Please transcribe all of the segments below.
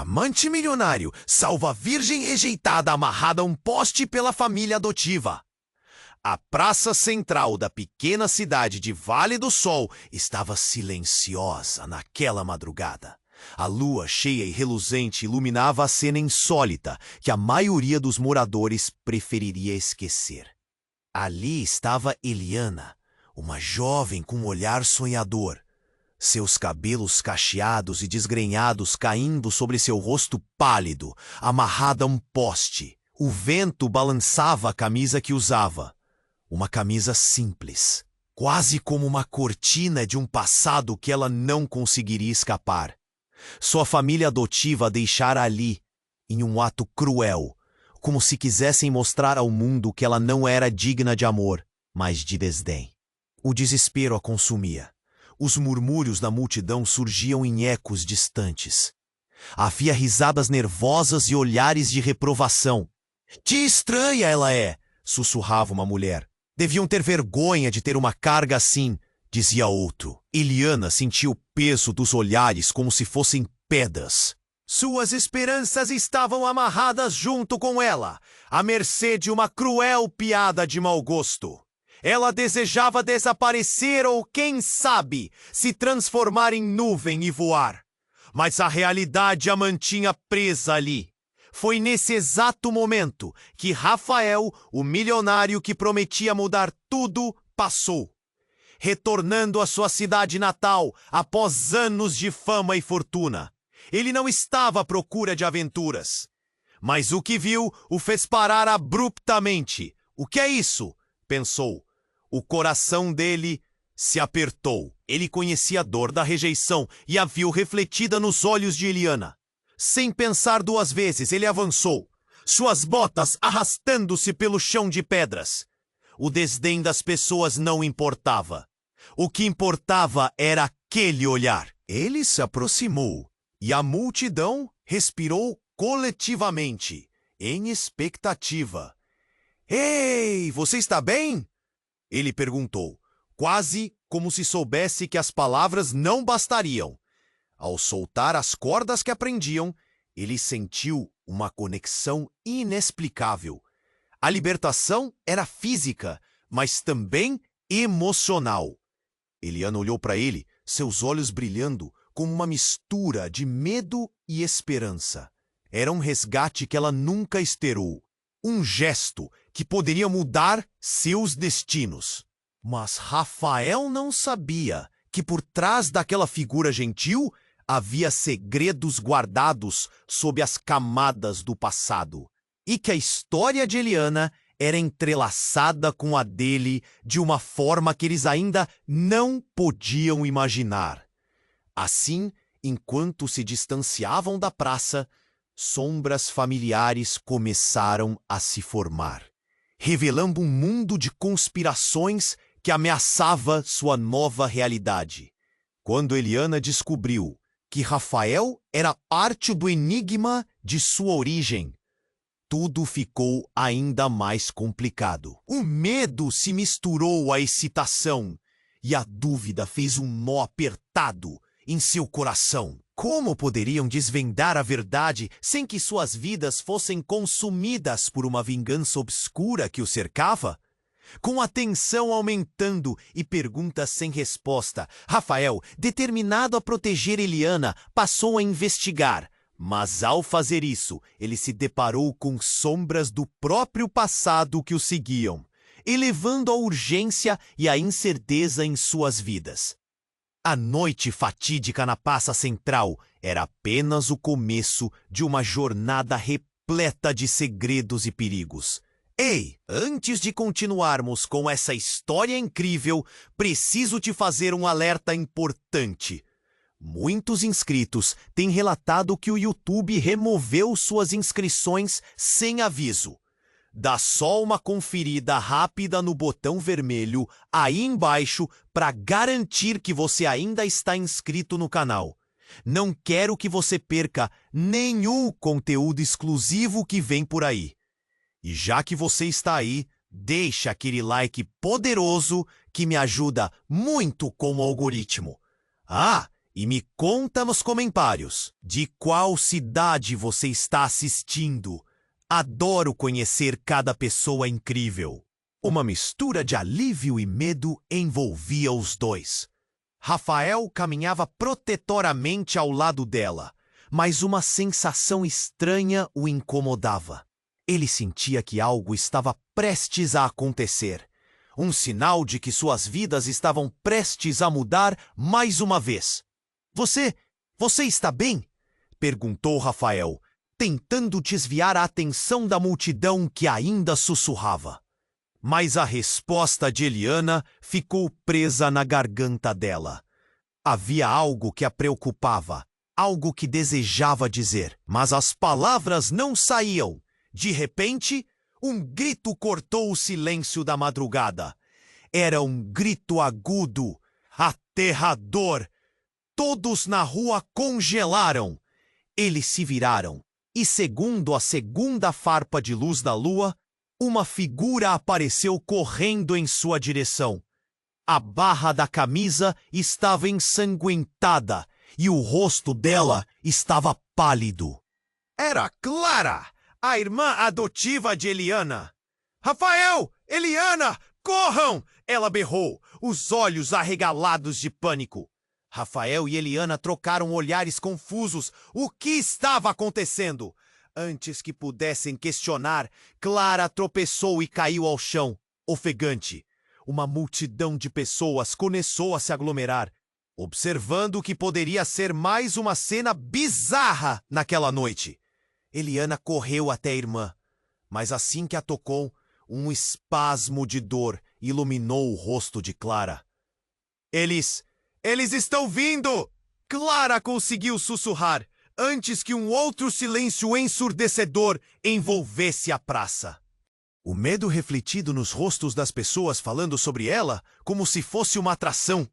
Amante milionário salva virgem rejeitada amarrada a um poste pela família adotiva. A praça central da pequena cidade de Vale do Sol estava silenciosa naquela madrugada. A lua cheia e reluzente iluminava a cena insólita que a maioria dos moradores preferiria esquecer. Ali estava Eliana, uma jovem com um olhar sonhador. Seus cabelos cacheados e desgrenhados caindo sobre seu rosto pálido, amarrada a um poste. O vento balançava a camisa que usava. Uma camisa simples, quase como uma cortina de um passado que ela não conseguiria escapar. Sua família adotiva a deixara ali, em um ato cruel, como se quisessem mostrar ao mundo que ela não era digna de amor, mas de desdém. O desespero a consumia. Os murmúrios da multidão surgiam em ecos distantes. Havia risadas nervosas e olhares de reprovação. "Que estranha ela é!" sussurrava uma mulher. "Deviam ter vergonha de ter uma carga assim", dizia outro. Eliana sentia o peso dos olhares como se fossem pedras. Suas esperanças estavam amarradas junto com ela, à mercê de uma cruel piada de mau gosto. Ela desejava desaparecer ou, quem sabe, se transformar em nuvem e voar. Mas a realidade a mantinha presa ali. Foi nesse exato momento que Rafael, o milionário que prometia mudar tudo, passou. Retornando à sua cidade natal após anos de fama e fortuna. Ele não estava à procura de aventuras. Mas o que viu o fez parar abruptamente. "O que é isso?" pensou. O coração dele se apertou. Ele conhecia a dor da rejeição e a viu refletida nos olhos de Eliana. Sem pensar duas vezes, ele avançou, suas botas arrastando-se pelo chão de pedras. O desdém das pessoas não importava. O que importava era aquele olhar. Ele se aproximou e a multidão respirou coletivamente, em expectativa. "Ei, você está bem?" Ele perguntou, quase como se soubesse que as palavras não bastariam. Ao soltar as cordas que aprendiam, ele sentiu uma conexão inexplicável. A libertação era física, mas também emocional. Eliana olhou para ele, seus olhos brilhando como uma mistura de medo e esperança. Era um resgate que ela nunca esperou. Um gesto que poderia mudar seus destinos. Mas Rafael não sabia que por trás daquela figura gentil havia segredos guardados sob as camadas do passado. E que a história de Eliana era entrelaçada com a dele de uma forma que eles ainda não podiam imaginar. Assim, enquanto se distanciavam da praça, sombras familiares começaram a se formar, revelando um mundo de conspirações que ameaçava sua nova realidade. Quando Eliana descobriu que Rafael era parte do enigma de sua origem, tudo ficou ainda mais complicado. O medo se misturou à excitação e a dúvida fez um nó apertado em seu coração. Como poderiam desvendar a verdade sem que suas vidas fossem consumidas por uma vingança obscura que o cercava? Com a tensão aumentando e perguntas sem resposta, Rafael, determinado a proteger Eliana, passou a investigar. Mas ao fazer isso, ele se deparou com sombras do próprio passado que o seguiam, elevando a urgência e a incerteza em suas vidas. A noite fatídica na praça central era apenas o começo de uma jornada repleta de segredos e perigos. Ei, antes de continuarmos com essa história incrível, preciso te fazer um alerta importante. Muitos inscritos têm relatado que o YouTube removeu suas inscrições sem aviso. Dá só uma conferida rápida no botão vermelho aí embaixo para garantir que você ainda está inscrito no canal. Não quero que você perca nenhum conteúdo exclusivo que vem por aí. E já que você está aí, deixa aquele like poderoso que me ajuda muito com o algoritmo. Ah, E me conta nos comentários de qual cidade você está assistindo. Adoro conhecer cada pessoa incrível. Uma mistura de alívio e medo envolvia os dois. Rafael caminhava protetoramente ao lado dela, mas uma sensação estranha o incomodava. Ele sentia que algo estava prestes a acontecer. Um sinal de que suas vidas estavam prestes a mudar mais uma vez. Você está bem? Perguntou Rafael, tentando desviar a atenção da multidão que ainda sussurrava. Mas a resposta de Eliana ficou presa na garganta dela. Havia algo que a preocupava, algo que desejava dizer, mas as palavras não saíam. De repente, um grito cortou o silêncio da madrugada. Era um grito agudo, aterrador. Todos na rua congelaram. Eles se viraram, e segundo a segunda farpa de luz da lua, uma figura apareceu correndo em sua direção. A barra da camisa estava ensanguentada e o rosto dela estava pálido. Era Clara, a irmã adotiva de Eliana. Rafael! Eliana! Corram! Ela berrou, os olhos arregalados de pânico. Rafael e Eliana trocaram olhares confusos. O que estava acontecendo? Antes que pudessem questionar, Clara tropeçou e caiu ao chão, ofegante. Uma multidão de pessoas começou a se aglomerar, observando o que poderia ser mais uma cena bizarra naquela noite. Eliana correu até a irmã, mas assim que a tocou, um espasmo de dor iluminou o rosto de Clara. Eles estão vindo! Clara conseguiu sussurrar, antes que um outro silêncio ensurdecedor envolvesse a praça. O medo refletido nos rostos das pessoas falando sobre ela, como se fosse uma atração.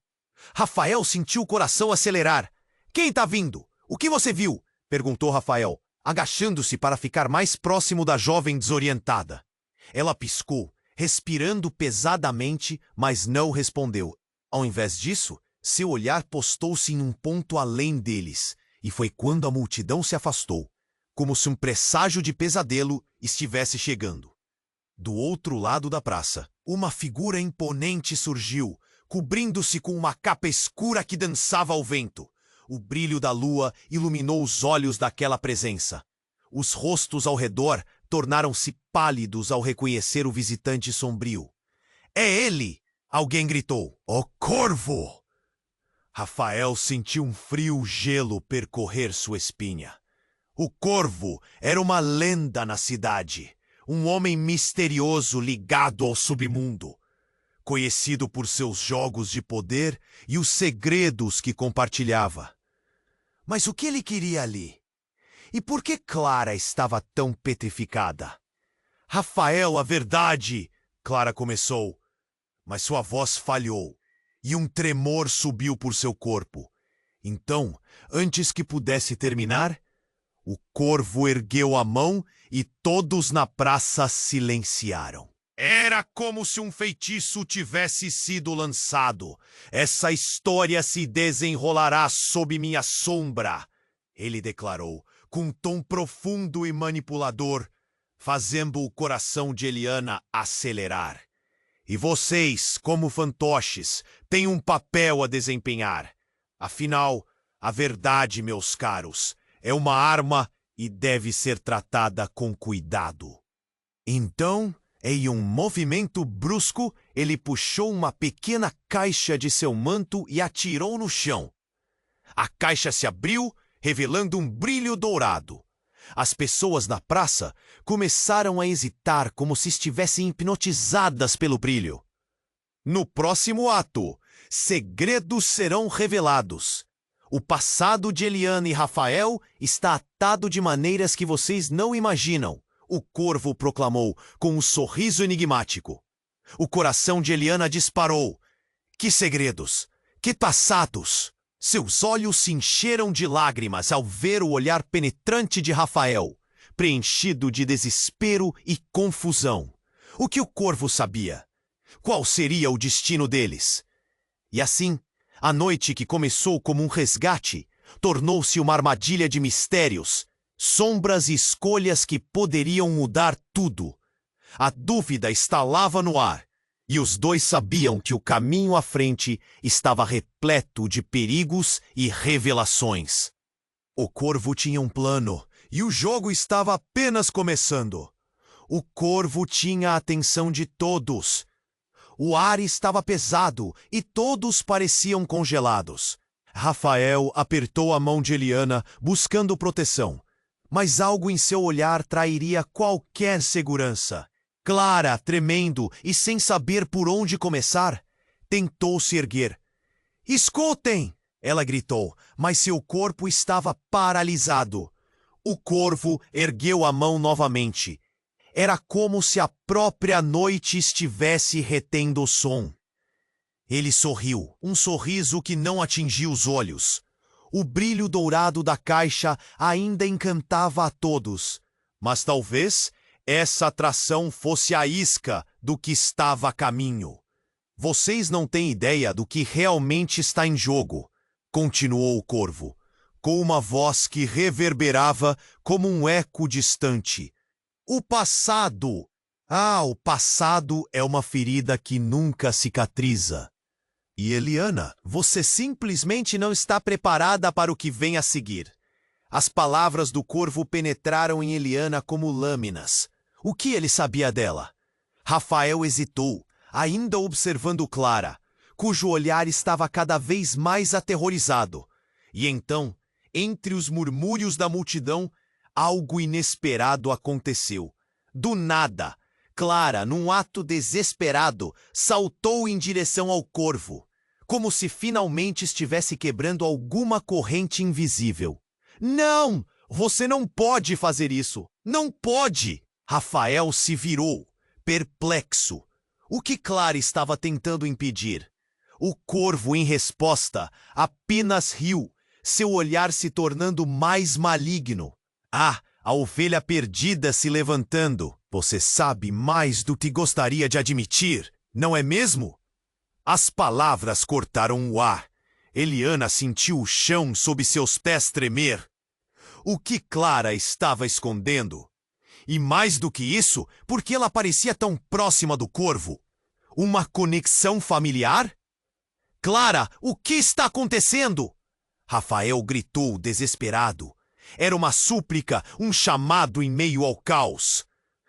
Rafael sentiu o coração acelerar. Quem tá vindo? O que você viu? Perguntou Rafael, agachando-se para ficar mais próximo da jovem desorientada. Ela piscou, respirando pesadamente, mas não respondeu. Ao invés disso, seu olhar postou-se em um ponto além deles, e foi quando a multidão se afastou, como se um presságio de pesadelo estivesse chegando. Do outro lado da praça, uma figura imponente surgiu, cobrindo-se com uma capa escura que dançava ao vento. O brilho da lua iluminou os olhos daquela presença. Os rostos ao redor tornaram-se pálidos ao reconhecer o visitante sombrio. É ele! Alguém gritou. O Corvo! Rafael sentiu um frio gelo percorrer sua espinha. O Corvo era uma lenda na cidade, um homem misterioso ligado ao submundo, conhecido por seus jogos de poder e os segredos que compartilhava. Mas o que ele queria ali? E por que Clara estava tão petrificada? Rafael, a verdade! Clara começou, mas sua voz falhou. E um tremor subiu por seu corpo. Então, antes que pudesse terminar, o Corvo ergueu a mão e todos na praça silenciaram. Era como se um feitiço tivesse sido lançado. Essa história se desenrolará sob minha sombra, ele declarou, com um tom profundo e manipulador, fazendo o coração de Eliana acelerar. E vocês, como fantoches, têm um papel a desempenhar. Afinal, a verdade, meus caros, é uma arma e deve ser tratada com cuidado. Então, em um movimento brusco, ele puxou uma pequena caixa de seu manto e atirou no chão. A caixa se abriu, revelando um brilho dourado. As pessoas na praça começaram a hesitar como se estivessem hipnotizadas pelo brilho. No próximo ato, segredos serão revelados. O passado de Eliana e Rafael está atado de maneiras que vocês não imaginam, o Corvo proclamou com um sorriso enigmático. O coração de Eliana disparou. Que segredos! Que passados! Seus olhos se encheram de lágrimas ao ver o olhar penetrante de Rafael, preenchido de desespero e confusão. O que o Corvo sabia? Qual seria o destino deles? E assim, A noite que começou como um resgate tornou-se uma armadilha de mistérios, sombras e escolhas que poderiam mudar tudo. A dúvida estalava no ar, e os dois sabiam que o caminho à frente estava repleto de perigos e revelações. O Corvo tinha um plano, e o jogo estava apenas começando. O Corvo tinha a atenção de todos. O ar estava pesado e todos pareciam congelados. Rafael apertou a mão de Eliana, buscando proteção. Mas algo em seu olhar trairia qualquer segurança. Clara, tremendo e sem saber por onde começar, tentou se erguer. "Escutem!" ela gritou, mas seu corpo estava paralisado. O Corvo ergueu a mão novamente. Era como se a própria noite estivesse retendo o som. Ele sorriu, um sorriso que não atingiu os olhos. O brilho dourado da caixa ainda encantava a todos, mas talvez essa atração fosse a isca do que estava a caminho. "Vocês não têm ideia do que realmente está em jogo", continuou o Corvo, com uma voz que reverberava como um eco distante. "O passado! O passado é uma ferida que nunca cicatriza. E Eliana, você simplesmente não está preparada para o que vem a seguir." As palavras do Corvo penetraram em Eliana como lâminas. O que ele sabia dela? Rafael hesitou, ainda observando Clara, cujo olhar estava cada vez mais aterrorizado. E então, entre os murmúrios da multidão, algo inesperado aconteceu. Do nada, Clara, num ato desesperado, saltou em direção ao Corvo, como se finalmente estivesse quebrando alguma corrente invisível. "Não! Você não pode fazer isso! Não pode!" Rafael se virou, perplexo. O que Clara estava tentando impedir? O Corvo, em resposta, apenas riu, seu olhar se tornando mais maligno. A ovelha perdida se levantando. "Você sabe mais do que gostaria de admitir, não é mesmo?" As palavras cortaram o ar. Eliana sentiu o chão sob seus pés tremer. O que Clara estava escondendo? E mais do que isso, por que ela parecia tão próxima do Corvo? Uma conexão familiar? "Clara, o que está acontecendo?" Rafael gritou, desesperado. Era uma súplica, um chamado em meio ao caos.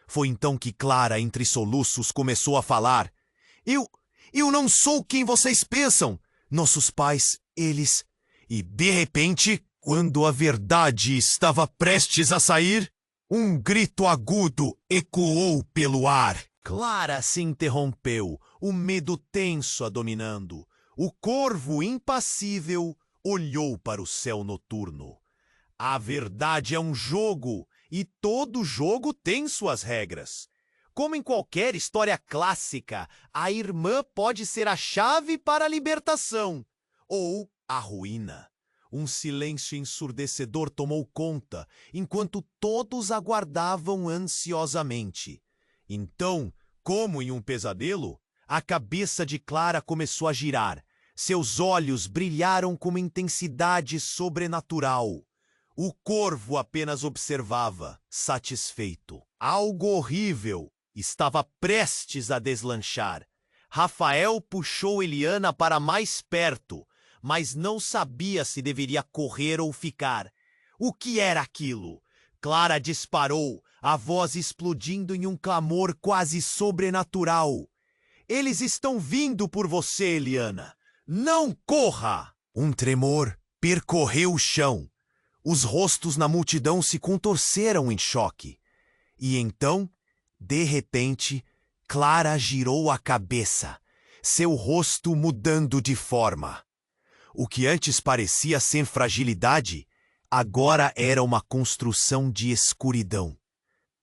Foi então que Clara, entre soluços, começou a falar. Eu não sou quem vocês pensam. Nossos pais, eles..." E, de repente, quando a verdade estava prestes a sair, um grito agudo ecoou pelo ar. Clara se interrompeu, o medo tenso a dominando. O Corvo, impassível, olhou para o céu noturno. A verdade é um jogo, e todo jogo tem suas regras. Como em qualquer história clássica, a irmã pode ser a chave para a libertação, ou a ruína. Um silêncio ensurdecedor tomou conta, enquanto todos aguardavam ansiosamente. Então, como em um pesadelo, a cabeça de Clara começou a girar. Seus olhos brilharam com uma intensidade sobrenatural. O Corvo apenas observava, satisfeito. Algo horrível estava prestes a deslanchar. Rafael puxou Eliana para mais perto, mas não sabia se deveria correr ou ficar. O que era aquilo? Clara disparou, a voz explodindo em um clamor quase sobrenatural. "Eles estão vindo por você, Eliana! Não corra!" Um tremor percorreu o chão. Os rostos na multidão se contorceram em choque. E então, de repente, Clara girou a cabeça, seu rosto mudando de forma. O que antes parecia ser fragilidade, agora era uma construção de escuridão.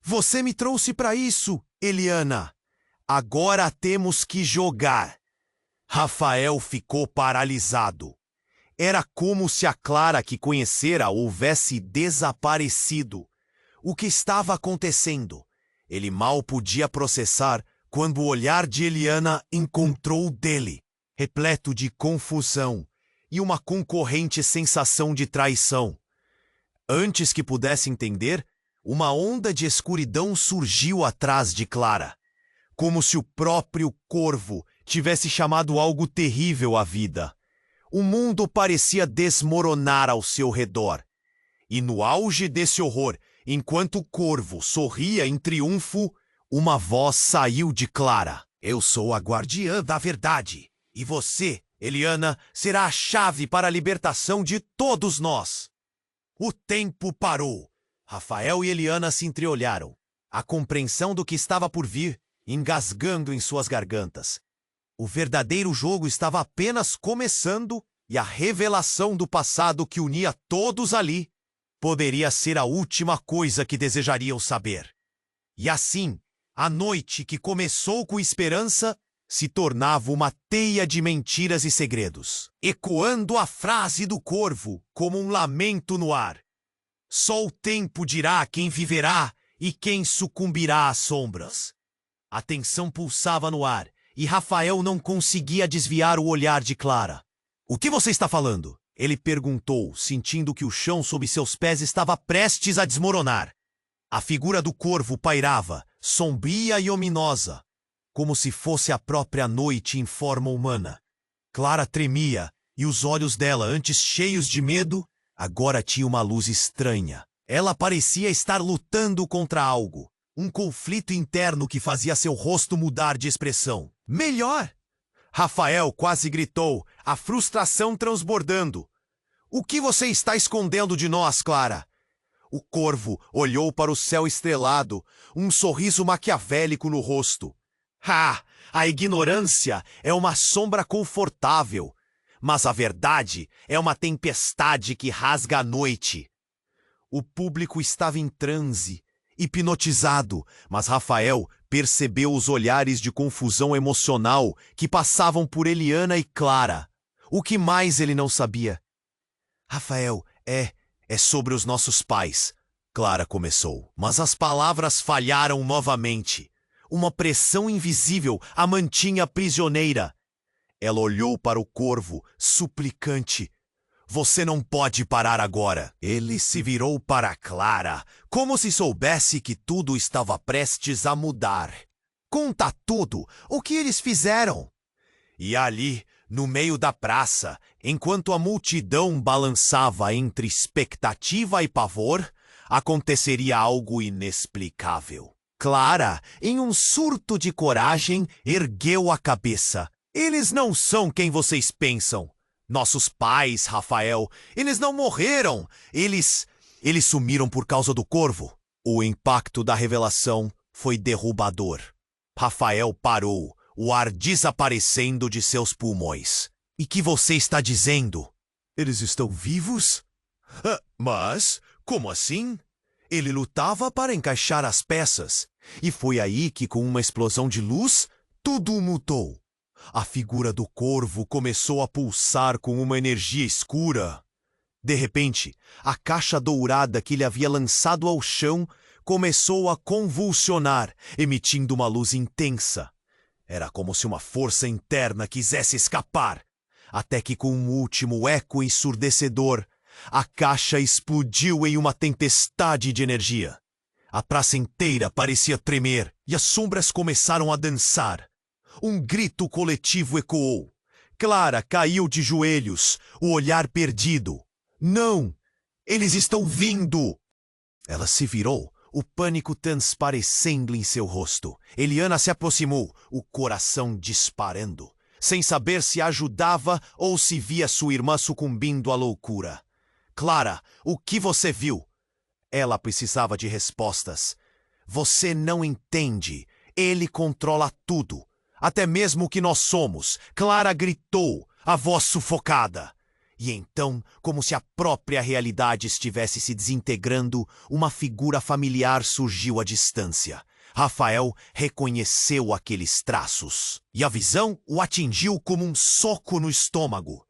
"Você me trouxe para isso, Eliana. Agora temos que jogar." Rafael ficou paralisado. Era como se a Clara que conhecera houvesse desaparecido. O que estava acontecendo? Ele mal podia processar quando o olhar de Eliana encontrou o dele, repleto de confusão, e uma concorrente sensação de traição. Antes que pudesse entender, uma onda de escuridão surgiu atrás de Clara, como se o próprio corvo tivesse chamado algo terrível à vida. O mundo parecia desmoronar ao seu redor. E no auge desse horror, enquanto o corvo sorria em triunfo, uma voz saiu de Clara. Eu sou a guardiã da verdade, e você, Eliana, será a chave para a libertação de todos nós. O tempo parou. Rafael e Eliana se entreolharam, a compreensão do que estava por vir engasgando em suas gargantas. O verdadeiro jogo estava apenas começando e a revelação do passado que unia todos ali poderia ser a última coisa que desejariam saber. E assim, a noite que começou com esperança se tornava uma teia de mentiras e segredos, ecoando a frase do corvo como um lamento no ar. Só o tempo dirá quem viverá e quem sucumbirá às sombras. A tensão pulsava no ar e Rafael não conseguia desviar o olhar de Clara. O que você está falando? Ele perguntou, sentindo que o chão sob seus pés estava prestes a desmoronar. A figura do corvo pairava, sombria e ominosa, como se fosse a própria noite em forma humana. Clara tremia e os olhos dela, antes cheios de medo, agora tinham uma luz estranha. Ela parecia estar lutando contra algo, um conflito interno que fazia seu rosto mudar de expressão. Melhor! Rafael quase gritou, a frustração transbordando. O que você está escondendo de nós, Clara? O corvo olhou para o céu estrelado, um sorriso maquiavélico no rosto. A ignorância é uma sombra confortável, mas a verdade é uma tempestade que rasga a noite. O público estava em transe, hipnotizado, mas Rafael percebeu os olhares de confusão emocional que passavam por Eliana e Clara. O que mais ele não sabia? Rafael, é sobre os nossos pais, Clara começou, mas as palavras falharam novamente. Uma pressão invisível a mantinha prisioneira. Ela olhou para o corvo, suplicante. Você não pode parar agora. Ele se virou para Clara, como se soubesse que tudo estava prestes a mudar. Conta tudo, o que eles fizeram? E ali, no meio da praça, enquanto a multidão balançava entre expectativa e pavor, aconteceria algo inexplicável. Clara, em um surto de coragem, ergueu a cabeça. Eles não são quem vocês pensam. Nossos pais, Rafael, eles não morreram. Eles sumiram por causa do corvo. O impacto da revelação foi derrubador. Rafael parou, o ar desaparecendo de seus pulmões. E que você está dizendo? Eles estão vivos? Mas, como assim? Ele lutava para encaixar as peças. E foi aí que, com uma explosão de luz, tudo mudou. A figura do corvo começou a pulsar com uma energia escura. De repente, a caixa dourada que ele havia lançado ao chão começou a convulsionar, emitindo uma luz intensa. Era como se uma força interna quisesse escapar, até que com um último eco ensurdecedor, a caixa explodiu em uma tempestade de energia. A praça inteira parecia tremer e as sombras começaram a dançar. Um grito coletivo ecoou. Clara caiu de joelhos, o olhar perdido. Não! Eles estão vindo! Ela se virou, o pânico transparecendo em seu rosto. Eliana se aproximou, o coração disparando, sem saber se ajudava ou se via sua irmã sucumbindo à loucura. Clara, o que você viu? Ela precisava de respostas. Você não entende. Ele controla tudo. Até mesmo o que nós somos. Clara gritou, a voz sufocada. E então, como se a própria realidade estivesse se desintegrando, uma figura familiar surgiu à distância. Rafael reconheceu aqueles traços. E a visão o atingiu como um soco no estômago.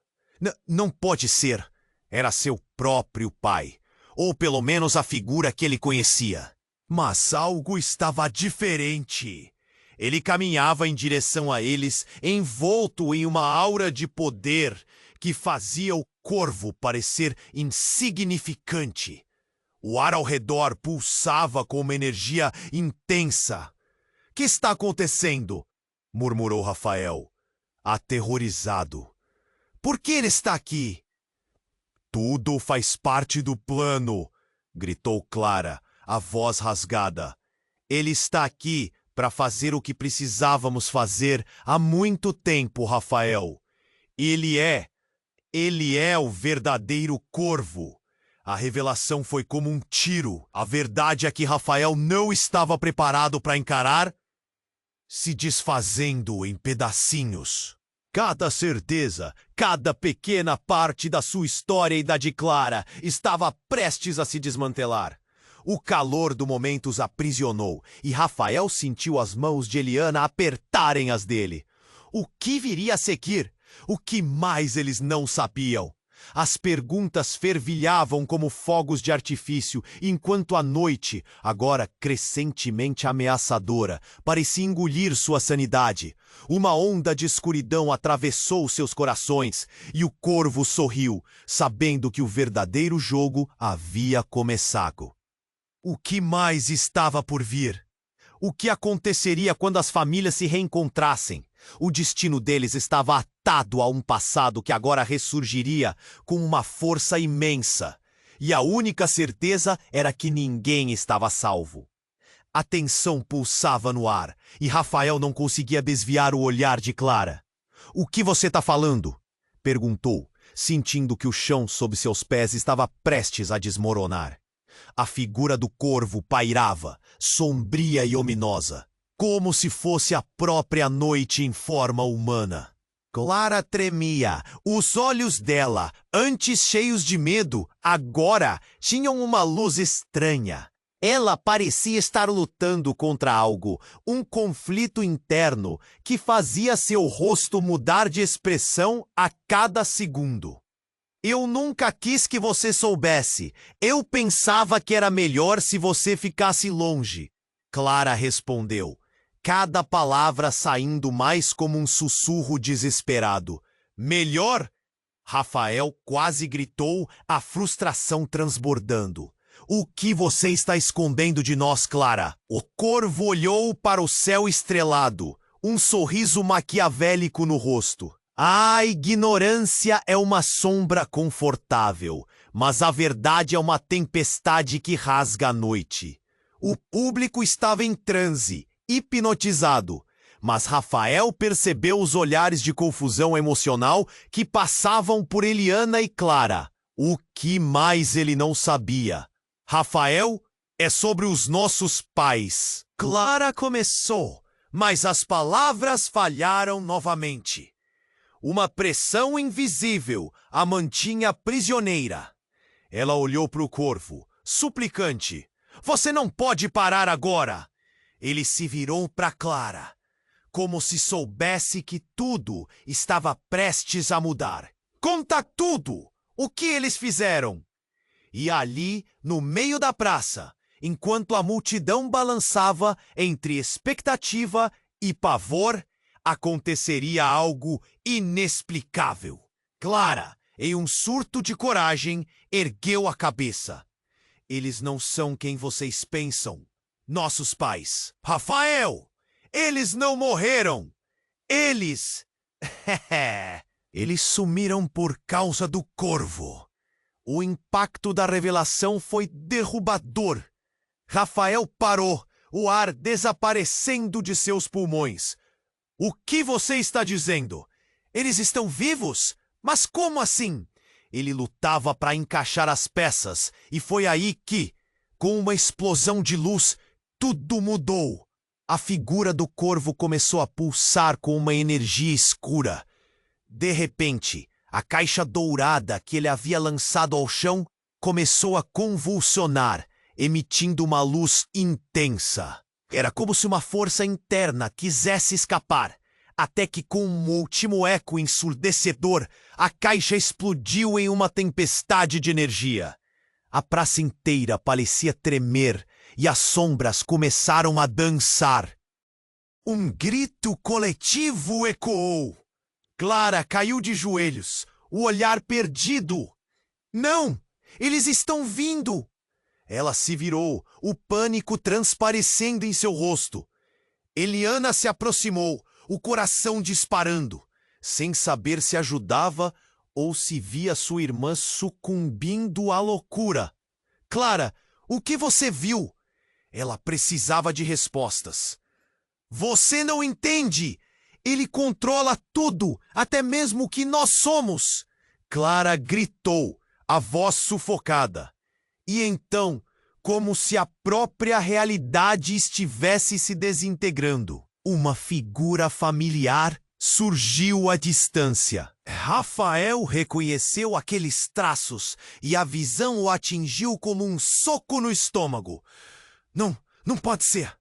Não pode ser. Era seu próprio pai. Ou pelo menos a figura que ele conhecia. Mas algo estava diferente. Ele caminhava em direção a eles, envolto em uma aura de poder, que fazia o corvo parecer insignificante. O ar ao redor pulsava com uma energia intensa. "Que está acontecendo?" murmurou Rafael, aterrorizado. "Por que ele está aqui?" "Tudo faz parte do plano", gritou Clara, a voz rasgada. "Ele está aqui para fazer o que precisávamos fazer há muito tempo, Rafael. Ele é o verdadeiro corvo." A revelação foi como um tiro. A verdade é que Rafael não estava preparado para encarar, se desfazendo em pedacinhos. Cada certeza, cada pequena parte da sua história e da de Clara estava prestes a se desmantelar. O calor do momento os aprisionou e Rafael sentiu as mãos de Eliana apertarem as dele. O que viria a seguir? O que mais eles não sabiam? As perguntas fervilhavam como fogos de artifício, enquanto a noite, agora crescentemente ameaçadora, parecia engolir sua sanidade. Uma onda de escuridão atravessou seus corações, e o corvo sorriu, sabendo que o verdadeiro jogo havia começado. O que mais estava por vir? O que aconteceria quando as famílias se reencontrassem? O destino deles estava atado a um passado que agora ressurgiria com uma força imensa. E a única certeza era que ninguém estava salvo. A tensão pulsava no ar, e Rafael não conseguia desviar o olhar de Clara. "O que você está falando?" perguntou, sentindo que o chão sob seus pés estava prestes a desmoronar. A figura do corvo pairava, sombria e ominosa, como se fosse a própria noite em forma humana. Clara tremia. Os olhos dela, antes cheios de medo, agora tinham uma luz estranha. Ela parecia estar lutando contra algo, um conflito interno que fazia seu rosto mudar de expressão a cada segundo. "Eu nunca quis que você soubesse. Eu pensava que era melhor se você ficasse longe", Clara respondeu, cada palavra saindo mais como um sussurro desesperado. "Melhor?" Rafael quase gritou, a frustração transbordando. "O que você está escondendo de nós, Clara?" O corvo olhou para o céu estrelado, um sorriso maquiavélico no rosto. "A ignorância é uma sombra confortável, mas a verdade é uma tempestade que rasga a noite." O público estava em transe, hipnotizado, mas Rafael percebeu os olhares de confusão emocional que passavam por Eliana e Clara. O que mais ele não sabia? "Rafael, é sobre os nossos pais." Clara começou, mas as palavras falharam novamente. Uma pressão invisível a mantinha prisioneira. Ela olhou para o corvo, suplicante. "Você não pode parar agora!" Ele se virou para Clara, como se soubesse que tudo estava prestes a mudar. "Conta tudo! O que eles fizeram?" E ali, no meio da praça, enquanto a multidão balançava entre expectativa e pavor, aconteceria algo inexplicável. Clara, em um surto de coragem, ergueu a cabeça. "Eles não são quem vocês pensam. Nossos pais. Rafael! Eles não morreram! Eles... eles sumiram por causa do corvo." O impacto da revelação foi derrubador. Rafael parou, o ar desaparecendo de seus pulmões. "O que você está dizendo? Eles estão vivos? Mas como assim?" Ele lutava para encaixar as peças, e foi aí que, com uma explosão de luz, tudo mudou. A figura do corvo começou a pulsar com uma energia escura. De repente, a caixa dourada que ele havia lançado ao chão começou a convulsionar, emitindo uma luz intensa. Era como se uma força interna quisesse escapar, até que com um último eco ensurdecedor, a caixa explodiu em uma tempestade de energia. A praça inteira parecia tremer e as sombras começaram a dançar. Um grito coletivo ecoou. Clara caiu de joelhos, o olhar perdido. Não! Eles estão vindo! Ela se virou, o pânico transparecendo em seu rosto. Eliana se aproximou, o coração disparando, sem saber se ajudava ou se via sua irmã sucumbindo à loucura. Clara, o que você viu? Ela precisava de respostas. Você não entende! Ele controla tudo, até mesmo o que nós somos! Clara gritou, a voz sufocada. E então, como se a própria realidade estivesse se desintegrando, uma figura familiar surgiu à distância. Rafael reconheceu aqueles traços e a visão o atingiu como um soco no estômago. Não pode ser.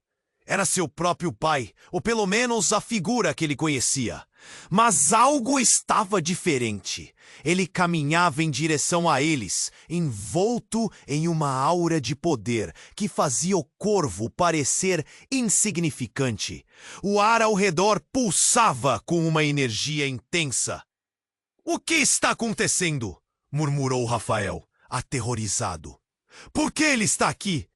Era seu próprio pai, ou pelo menos a figura que ele conhecia. Mas algo estava diferente. Ele caminhava em direção a eles, envolto em uma aura de poder que fazia o corvo parecer insignificante. O ar ao redor pulsava com uma energia intensa. "O que está acontecendo?" murmurou Rafael, aterrorizado. "Por que ele está aqui?"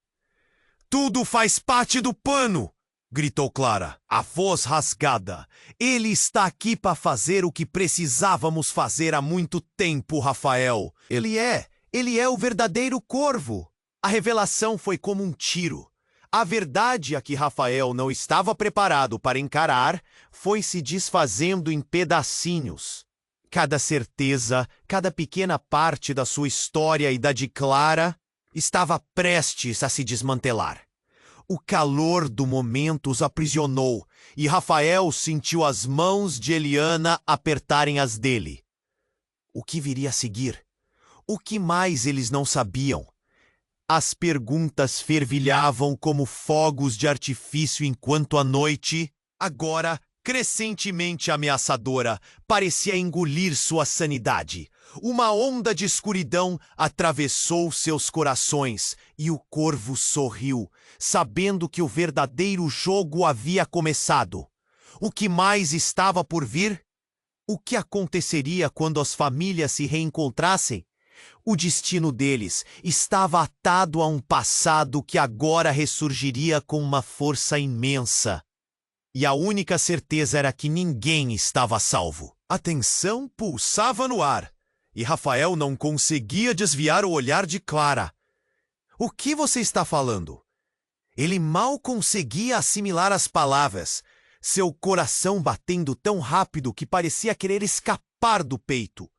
"Tudo faz parte do plano!" gritou Clara, a voz rasgada. "Ele está aqui para fazer o que precisávamos fazer há muito tempo, Rafael. Ele é o verdadeiro corvo." A revelação foi como um tiro. A verdade a que Rafael não estava preparado para encarar foi se desfazendo em pedacinhos. Cada certeza, cada pequena parte da sua história e da de Clara estava prestes a se desmantelar. O calor do momento os aprisionou e Rafael sentiu as mãos de Eliana apertarem as dele. O que viria a seguir? O que mais eles não sabiam? As perguntas fervilhavam como fogos de artifício enquanto a noite, agora crescentemente ameaçadora, parecia engolir sua sanidade. Uma onda de escuridão atravessou seus corações e o corvo sorriu, sabendo que o verdadeiro jogo havia começado. O que mais estava por vir? O que aconteceria quando as famílias se reencontrassem? O destino deles estava atado a um passado que agora ressurgiria com uma força imensa. E a única certeza era que ninguém estava a salvo. A tensão pulsava no ar, e Rafael não conseguia desviar o olhar de Clara. "O que você está falando?" Ele mal conseguia assimilar as palavras, seu coração batendo tão rápido que parecia querer escapar do peito.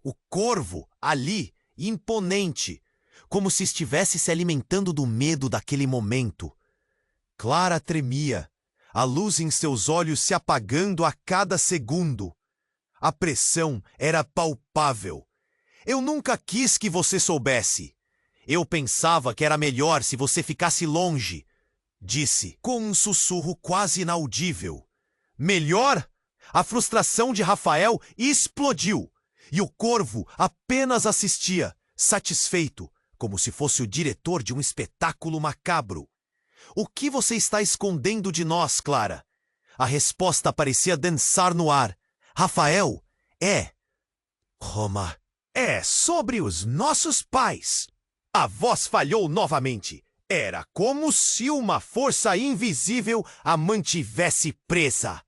O corvo, ali, imponente, como se estivesse se alimentando do medo daquele momento. Clara tremia, a luz em seus olhos se apagando a cada segundo. A pressão era palpável. "Eu nunca quis que você soubesse. Eu pensava que era melhor se você ficasse longe", disse, com um sussurro quase inaudível. "Melhor?" A frustração de Rafael explodiu, e o corvo apenas assistia, satisfeito, como se fosse o diretor de um espetáculo macabro. "O que você está escondendo de nós, Clara?" A resposta parecia dançar no ar. "Rafael, Roma, é sobre os nossos pais." A voz falhou novamente. Era como se uma força invisível a mantivesse presa.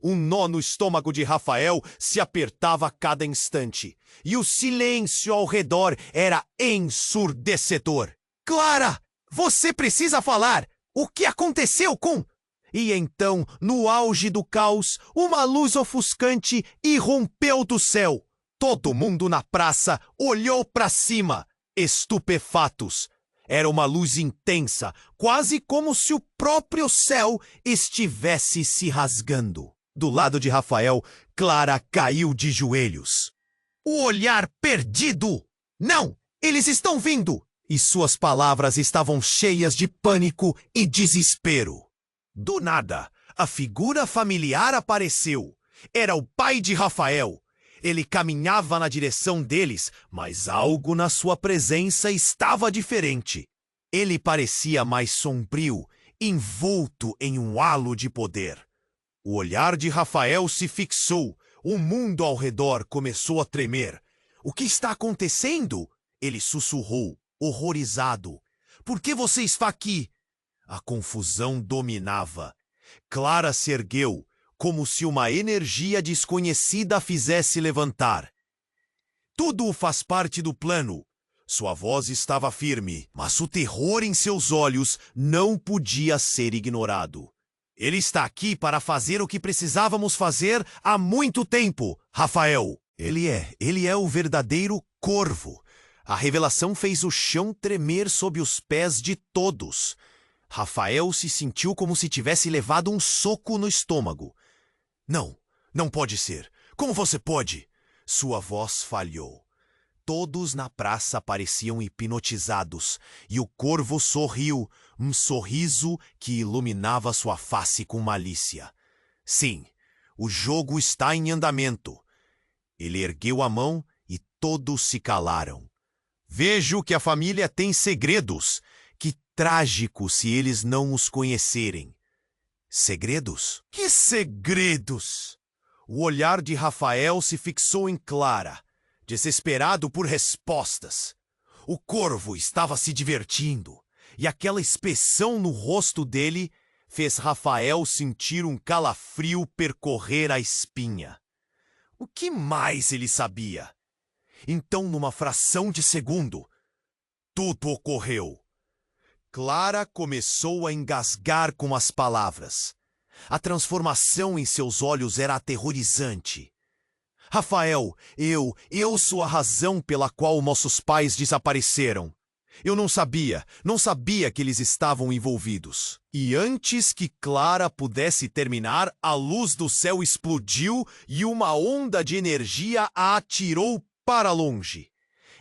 Um nó no estômago de Rafael se apertava a cada instante, e o silêncio ao redor era ensurdecedor. "Clara, você precisa falar! O que aconteceu com..." E então, no auge do caos, uma luz ofuscante irrompeu do céu. Todo mundo na praça olhou para cima, estupefatos. Era uma luz intensa, quase como se o próprio céu estivesse se rasgando. Do lado de Rafael, Clara caiu de joelhos. "O olhar perdido! Não! Eles estão vindo!" E suas palavras estavam cheias de pânico e desespero. Do nada, a figura familiar apareceu. Era o pai de Rafael. Ele caminhava na direção deles, mas algo na sua presença estava diferente. Ele parecia mais sombrio, envolto em um halo de poder. O olhar de Rafael se fixou, o mundo ao redor começou a tremer, O que está acontecendo? Ele sussurrou, horrorizado. Por que você está aqui? A confusão dominava. Clara se ergueu, como se uma energia desconhecida a fizesse levantar. Tudo faz parte do plano. Sua voz estava firme, mas o terror em seus olhos não podia ser ignorado. Ele está aqui para fazer o que precisávamos fazer há muito tempo, Rafael. Ele é o verdadeiro corvo. A revelação fez o chão tremer sob os pés de todos. Rafael se sentiu como se tivesse levado um soco no estômago. Não pode ser. Como você pode? Sua voz falhou. Todos na praça pareciam hipnotizados, e o corvo sorriu, um sorriso que iluminava sua face com malícia. Sim, o jogo está em andamento. Ele ergueu a mão e todos se calaram. Vejo que a família tem segredos. Que trágico se eles não os conhecerem. Segredos? Que segredos? O olhar de Rafael se fixou em Clara, desesperado por respostas. O corvo estava se divertindo, e aquela expressão no rosto dele fez Rafael sentir um calafrio percorrer a espinha. O que mais ele sabia? Então, numa fração de segundo, tudo ocorreu. Clara começou a engasgar com as palavras. A transformação em seus olhos era aterrorizante. Rafael, eu sou a razão pela qual nossos pais desapareceram. Eu não sabia que eles estavam envolvidos. E antes que Clara pudesse terminar, a luz do céu explodiu e uma onda de energia a atirou para longe.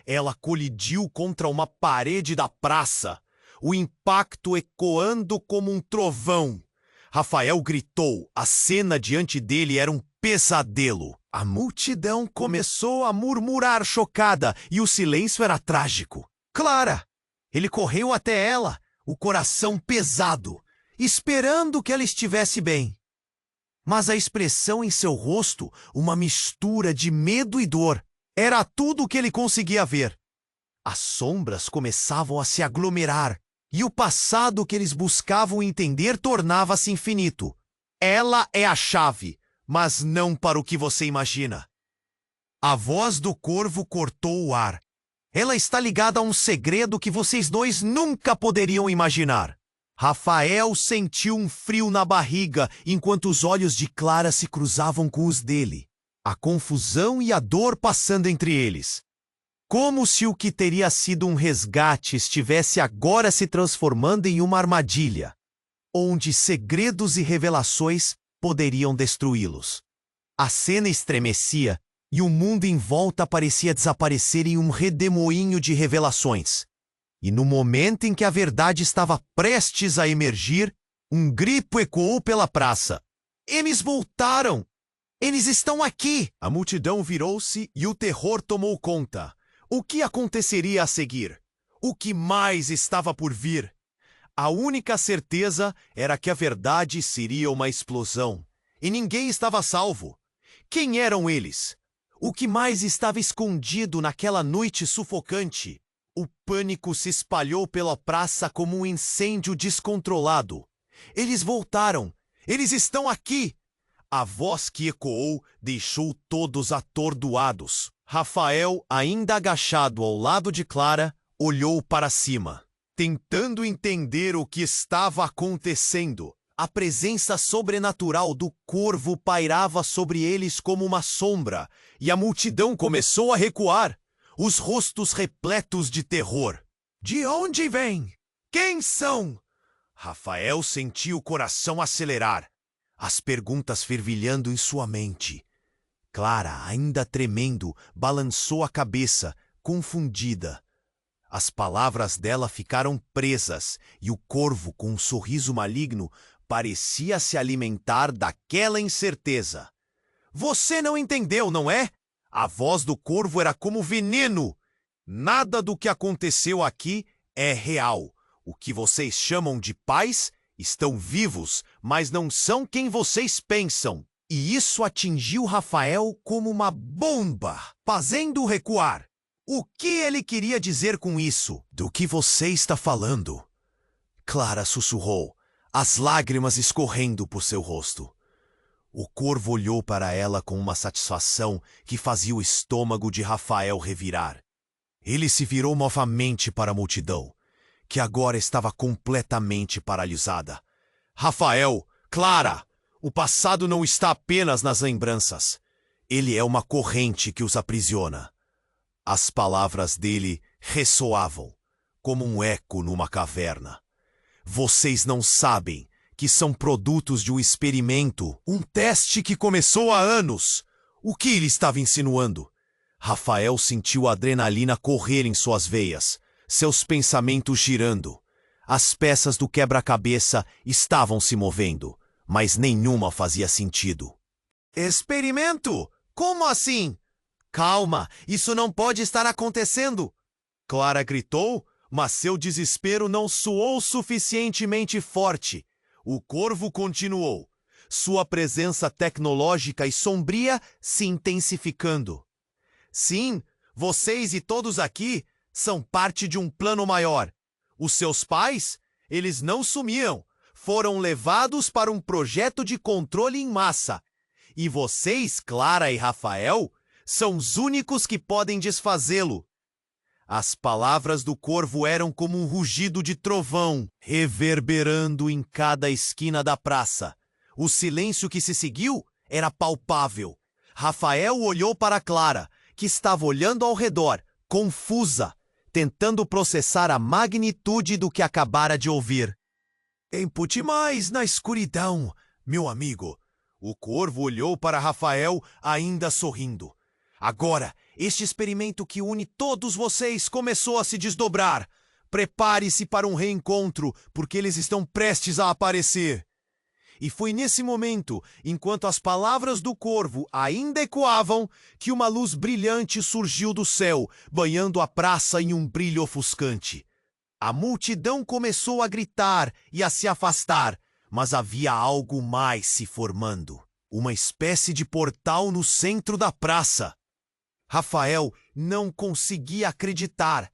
Ela colidiu contra uma parede da praça, o impacto ecoando como um trovão. Rafael gritou. A cena diante dele era um pesadelo. A multidão começou a murmurar chocada e o silêncio era trágico. Clara! Ele correu até ela, o coração pesado, esperando que ela estivesse bem. Mas a expressão em seu rosto, uma mistura de medo e dor, era tudo o que ele conseguia ver. As sombras começavam a se aglomerar, e o passado que eles buscavam entender tornava-se infinito. Ela é a chave, mas não para o que você imagina. A voz do corvo cortou o ar. Ela está ligada a um segredo que vocês dois nunca poderiam imaginar. Rafael sentiu um frio na barriga enquanto os olhos de Clara se cruzavam com os dele. A confusão e a dor passando entre eles. Como se o que teria sido um resgate estivesse agora se transformando em uma armadilha, onde segredos e revelações poderiam destruí-los. A cena estremecia e o mundo em volta parecia desaparecer em um redemoinho de revelações. E no momento em que a verdade estava prestes a emergir, um grito ecoou pela praça. Eles voltaram! Eles estão aqui! A multidão virou-se e o terror tomou conta. O que aconteceria a seguir? O que mais estava por vir? A única certeza era que a verdade seria uma explosão. E ninguém estava salvo. Quem eram eles? O que mais estava escondido naquela noite sufocante? O pânico se espalhou pela praça como um incêndio descontrolado. Eles voltaram! Eles estão aqui! A voz que ecoou deixou todos atordoados. Rafael, ainda agachado ao lado de Clara, olhou para cima, tentando entender o que estava acontecendo. A presença sobrenatural do corvo pairava sobre eles como uma sombra, e a multidão começou a recuar, os rostos repletos de terror. De onde vêm? Quem são? Rafael sentiu o coração acelerar, as perguntas fervilhando em sua mente. Clara, ainda tremendo, balançou a cabeça, confundida. As palavras dela ficaram presas e o corvo, com um sorriso maligno, parecia se alimentar daquela incerteza. Você não entendeu, não é? A voz do corvo era como veneno. Nada do que aconteceu aqui é real. O que vocês chamam de pais estão vivos, mas não são quem vocês pensam. E isso atingiu Rafael como uma bomba. fazendo-o recuar. O que ele queria dizer com isso? Do que você está falando? Clara sussurrou, as lágrimas escorrendo por seu rosto. O corvo olhou para ela com uma satisfação que fazia o estômago de Rafael revirar. Ele se virou novamente para a multidão, que agora estava completamente paralisada. Rafael, Clara, o passado não está apenas nas lembranças. Ele é uma corrente que os aprisiona. As palavras dele ressoavam, como um eco numa caverna. Vocês não sabem que são produtos de um experimento, um teste que começou há anos. O que ele estava insinuando? Rafael sentiu a adrenalina correr em suas veias, seus pensamentos girando. As peças do quebra-cabeça estavam se movendo, mas nenhuma fazia sentido. Experimento? Como assim? Calma, isso não pode estar acontecendo! Clara gritou, mas seu desespero não soou suficientemente forte. O corvo continuou, sua presença tecnológica e sombria se intensificando. Sim, vocês e todos aqui são parte de um plano maior. Os seus pais, eles não sumiam, foram levados para um projeto de controle em massa. E vocês, Clara e Rafael, são os únicos que podem desfazê-lo. As palavras do corvo eram como um rugido de trovão, reverberando em cada esquina da praça. O silêncio que se seguiu era palpável. Rafael olhou para Clara, que estava olhando ao redor, confusa, tentando processar a magnitude do que acabara de ouvir. Empute mais na escuridão, meu amigo. O corvo olhou para Rafael, ainda sorrindo. Agora, este experimento que une todos vocês começou a se desdobrar. Prepare-se para um reencontro, porque eles estão prestes a aparecer. E foi nesse momento, enquanto as palavras do corvo ainda ecoavam, que uma luz brilhante surgiu do céu, banhando a praça em um brilho ofuscante. A multidão começou a gritar e a se afastar, mas havia algo mais se formando. Uma espécie de portal no centro da praça. Rafael não conseguia acreditar.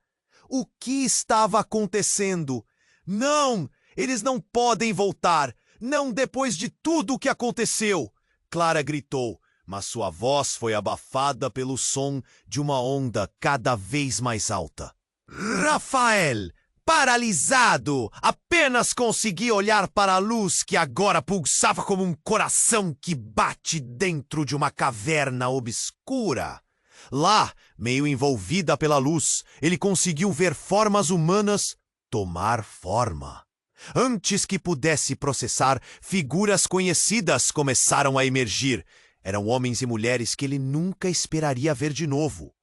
O que estava acontecendo? Não! Eles não podem voltar! Não depois de tudo o que aconteceu! Clara gritou, mas sua voz foi abafada pelo som de uma onda cada vez mais alta. Rafael, paralisado, apenas conseguia olhar para a luz que agora pulsava como um coração que bate dentro de uma caverna obscura. Lá, meio envolvida pela luz, ele conseguiu ver formas humanas tomar forma. Antes que pudesse processar, figuras conhecidas começaram a emergir. Eram homens e mulheres que ele nunca esperaria ver de novo.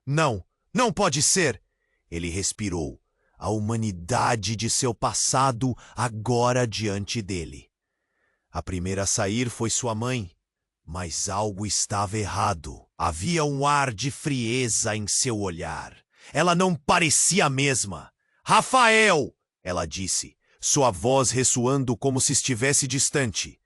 Não, não pode ser! Ele respirou, a humanidade de seu passado agora diante dele. A primeira a sair foi sua mãe. Mas algo estava errado. Havia um ar de frieza em seu olhar. Ela não parecia a mesma. Rafael! Ela disse, sua voz ressoando como se estivesse distante.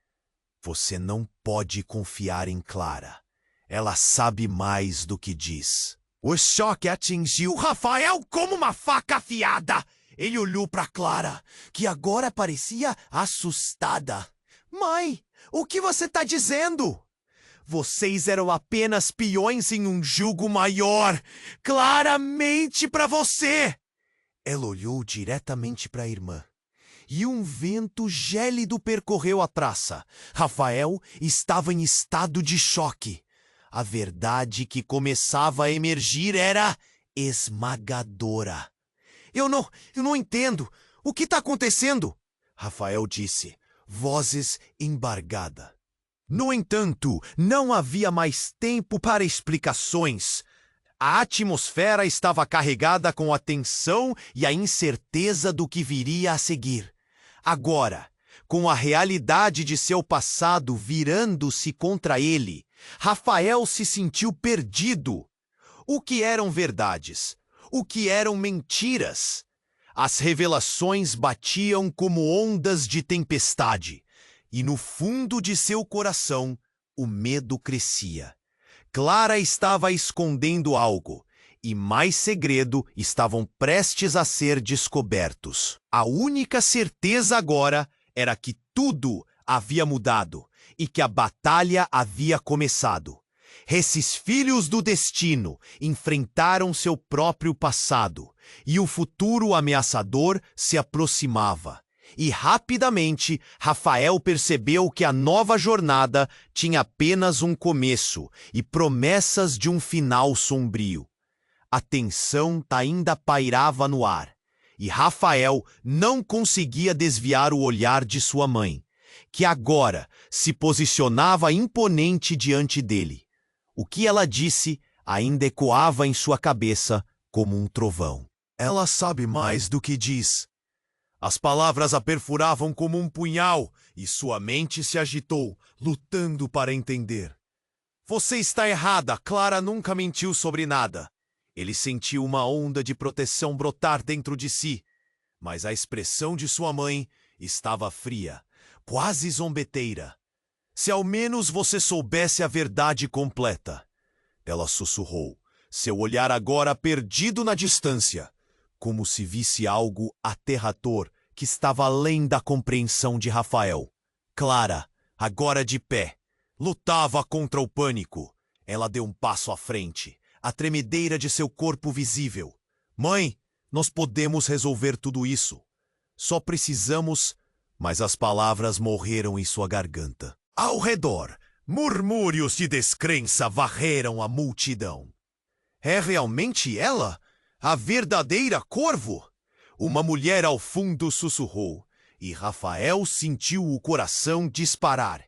Você não pode confiar em Clara. Ela sabe mais do que diz. O choque atingiu Rafael como uma faca afiada. Ele olhou para Clara, que agora parecia assustada. Mãe, o que você está dizendo? Vocês eram apenas peões em um jogo maior, claramente para você. Ela olhou diretamente para a irmã. E um vento gélido percorreu a praça. Rafael estava em estado de choque. A verdade que começava a emergir era esmagadora. Eu não entendo. O que está acontecendo? Rafael disse, vozes embargada. No entanto, não havia mais tempo para explicações. A atmosfera estava carregada com a tensão e a incerteza do que viria a seguir. Agora, com a realidade de seu passado virando-se contra ele, Rafael se sentiu perdido. O que eram verdades? O que eram mentiras? As revelações batiam como ondas de tempestade. E no fundo de seu coração, o medo crescia. Clara estava escondendo algo, e mais segredo estavam prestes a ser descobertos. A única certeza agora era que tudo havia mudado e que a batalha havia começado. Esses filhos do destino enfrentaram seu próprio passado, e o futuro ameaçador se aproximava. E rapidamente, Rafael percebeu que a nova jornada tinha apenas um começo e promessas de um final sombrio. A tensão ainda pairava no ar, e Rafael não conseguia desviar o olhar de sua mãe, que agora se posicionava imponente diante dele. O que ela disse ainda ecoava em sua cabeça como um trovão. Ela sabe mais do que diz. As palavras a perfuravam como um punhal e sua mente se agitou, lutando para entender. Você está errada, Clara nunca mentiu sobre nada. Ele sentiu uma onda de proteção brotar dentro de si, mas a expressão de sua mãe estava fria, quase zombeteira. Se ao menos você soubesse a verdade completa. Ela sussurrou, seu olhar agora perdido na distância, como se visse algo aterrador que estava além da compreensão de Rafael. Clara, agora de pé, lutava contra o pânico. Ela deu um passo à frente, a tremedeira de seu corpo visível. Mãe, nós podemos resolver tudo isso. Só precisamos... Mas as palavras morreram em sua garganta. Ao redor, murmúrios de descrença varreram a multidão. É realmente ela? A verdadeira Corvo? Uma mulher ao fundo sussurrou, e Rafael sentiu o coração disparar.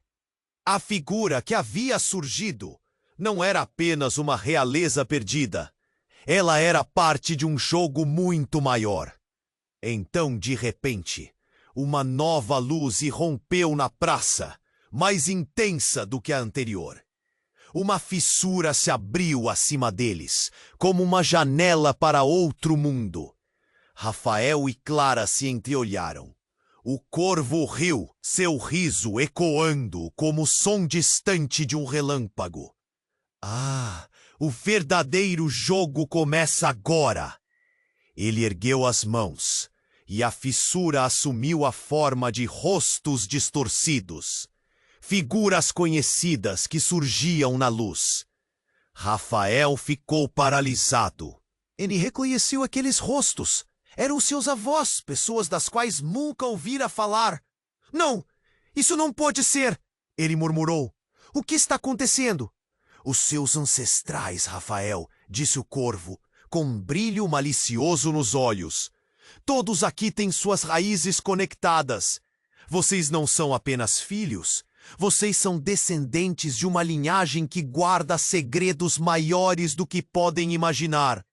A figura que havia surgido não era apenas uma realeza perdida. Ela era parte de um jogo muito maior. Então, de repente, uma nova luz irrompeu na praça, mais intensa do que a anterior. Uma fissura se abriu acima deles, como uma janela para outro mundo. Rafael e Clara se entreolharam. O corvo riu, seu riso ecoando como o som distante de um relâmpago. Ah, o verdadeiro jogo começa agora! Ele ergueu as mãos, e a fissura assumiu a forma de rostos distorcidos. Figuras conhecidas que surgiam na luz. Rafael ficou paralisado. Ele reconheceu aqueles rostos. Eram seus avós, pessoas das quais nunca ouvira falar. Não, isso não pode ser, ele murmurou. O que está acontecendo? Os seus ancestrais, Rafael, disse o corvo, com um brilho malicioso nos olhos. Todos aqui têm suas raízes conectadas. Vocês não são apenas filhos. Vocês são descendentes de uma linhagem que guarda segredos maiores do que podem imaginar.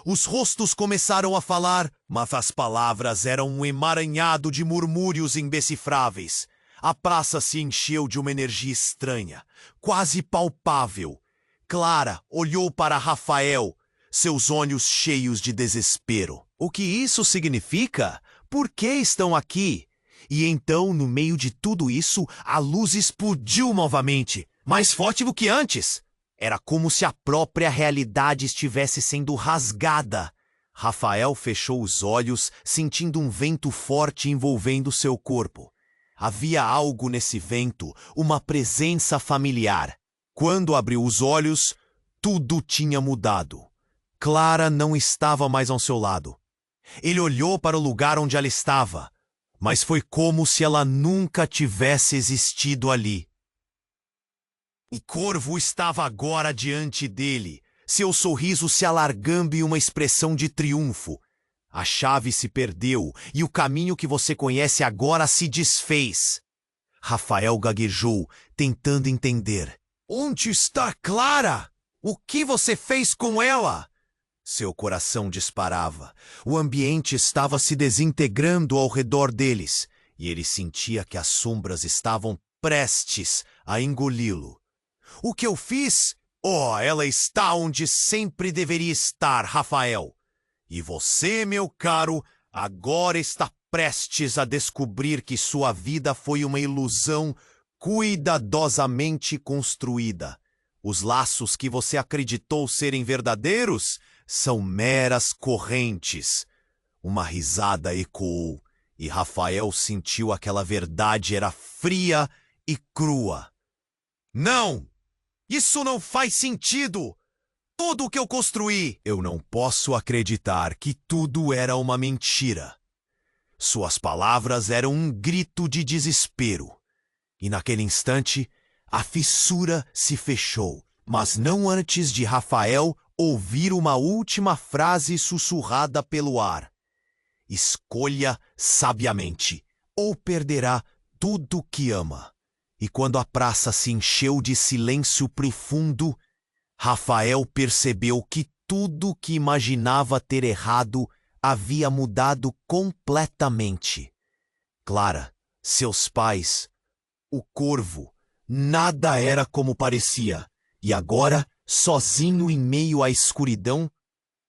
Os rostos começaram a falar, mas as palavras eram um emaranhado de murmúrios indecifráveis. A praça se encheu de uma energia estranha, quase palpável. Clara olhou para Rafael, seus olhos cheios de desespero. O que isso significa? Por que estão aqui? E então, no meio de tudo isso, a luz explodiu novamente, mais forte do que antes. Era como se a própria realidade estivesse sendo rasgada. Rafael fechou os olhos, sentindo um vento forte envolvendo seu corpo. Havia algo nesse vento, uma presença familiar. Quando abriu os olhos, tudo tinha mudado. Clara não estava mais ao seu lado. Ele olhou para o lugar onde ela estava, mas foi como se ela nunca tivesse existido ali. O corvo estava agora diante dele, seu sorriso se alargando em uma expressão de triunfo. A chave se perdeu e o caminho que você conhece agora se desfez. Rafael gaguejou, tentando entender. Onde está Clara? O que você fez com ela? Seu coração disparava. O ambiente estava se desintegrando ao redor deles, e ele sentia que as sombras estavam prestes a engoli-lo. O que eu fiz? Oh, ela está onde sempre deveria estar, Rafael. E você, meu caro, agora está prestes a descobrir que sua vida foi uma ilusão cuidadosamente construída. Os laços que você acreditou serem verdadeiros são meras correntes. Uma risada ecoou, e Rafael sentiu aquela verdade era fria e crua. Não! Isso não faz sentido! Tudo o que eu construí! Eu não posso acreditar que tudo era uma mentira. Suas palavras eram um grito de desespero. E naquele instante, a fissura se fechou, mas não antes de Rafael ouvir uma última frase sussurrada pelo ar. Escolha sabiamente, ou perderá tudo que ama. E quando a praça se encheu de silêncio profundo, Rafael percebeu que tudo que imaginava ter errado havia mudado completamente. Clara, seus pais, o corvo, nada era como parecia. E agora, sozinho em meio à escuridão,